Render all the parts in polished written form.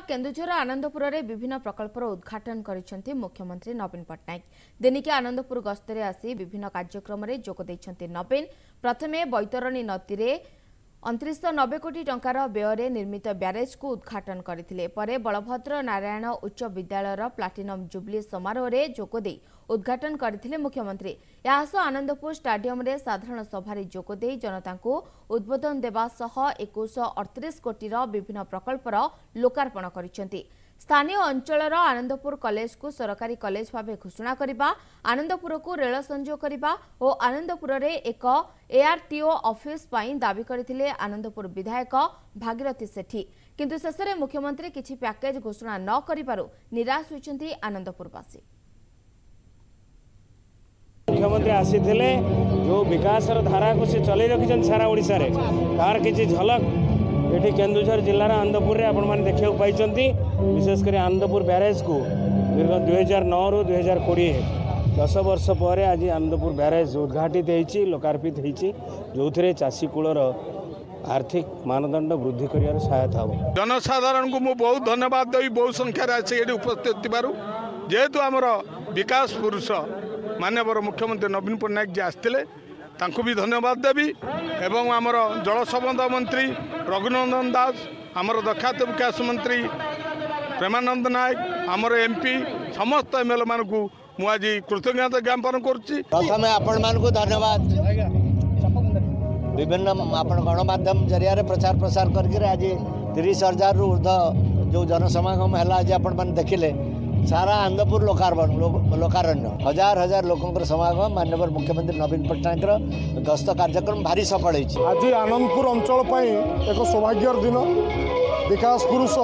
केन्दुझर आनंदपुर में विभिन्न प्रकल्पर उद्घाटन करिसेंति मुख्यमंत्री नवीन पट्टनायक। दिनिकी आनंदपुर गस्तर आसी विभिन्न कार्यक्रम में जोग देइछंति नवीन। प्रथमे बैतरणी नदी में 2990 कोटी टंकार व्यय निर्मित ब्यारेज को उद्घाटन करथिले। परे बलभद्र नारायण उच्च विद्यालयर प्लाटिनम जुबली समारोह में जोगदे उद्घाटन करथिले मुख्यमंत्री। यासह आनंदपुर स्टाडियम रे साधारण सभा जोगदे जनता को उद्बोधन देवा सह 2138 कोटीर विभिन्न प्रकल्पर लोकार्पण करिसेंति। स्थानीय अंचलर आनंदपुर कॉलेज को सरकारी कॉलेज भाव घोषणा करने, आनंदपुर को रेल संजोग करने और आनंदपुर रे एक एआरटीओ ऑफिस पाई दाबी करथिले आनंदपुर विधायक भागीरथी सेठी। किंतु शेष में मुख्यमंत्री किछि पैकेज घोषणा न करिबारु निराश होइछंती आनंदपुरवासी। मुख्यमंत्री आसीथिले जो विकास धारा को से चलै रखिछन सारा ओडिसा रे तार किछि झलक ये केन्दुझर जिलार आनंदपुर में आपण मैंने देखा पाई। विशेषकर आनंदपुर ब्यारेज को दीर्घ 2009 रु 2020 10 वर्ष पर आज आनंदपुर ब्यारेज उद्घाटित होती लोकार्पित होती जो थे चाषी कूलर आर्थिक मानदंड वृद्धि कर सहायता हो। जनसाधारण को मुझे बहुत धन्यवाद देवी बहुत संख्यार आसिक उपस्थित जेहेतु आमर विकास पुरुष माननीय मुख्यमंत्री नवीन पट्टनायक जी आसते तांको भी धन्यवाद देवी एवं आमर जल संबंध मंत्री रघुनंदन दास, आमर दक्षता विकास मंत्री प्रेमानंद नायक, आमर एमपी समस्त एमएलए मान को आज कृतज्ञता ज्ञापन करुच्ची। प्रथम आपण मान को धन्यवाद विभिन्न आपण गणमाध्यम जरिया प्रचार प्रसार करके आज 30,000 रु ऊर्ध जो जनसमागम है आज आपण मैंने देखिले सारा आनंदपुर लोकारण्य हजार हजार लोकंर समागम माननीय मुख्यमंत्री नवीन पट्टनायक गस्त कार्यक्रम भारी सफल होती। आज आनंदपुर अंचल एक सौभाग्यर दिन विकास पुरुष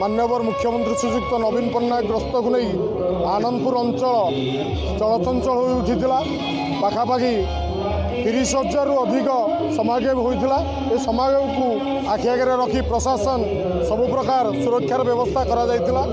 माननीय मुख्यमंत्री श्रीयुक्त नवीन पट्टनायक गस्त को नहीं आनंदपुर अंचल चलचंचल हो उठीला। पाखापाखि 30,000 रु अधिक समागम होता। ये समागम को आखि आगे रखी प्रशासन सबु प्रकार सुरक्षार व्यवस्था करा जायतिला।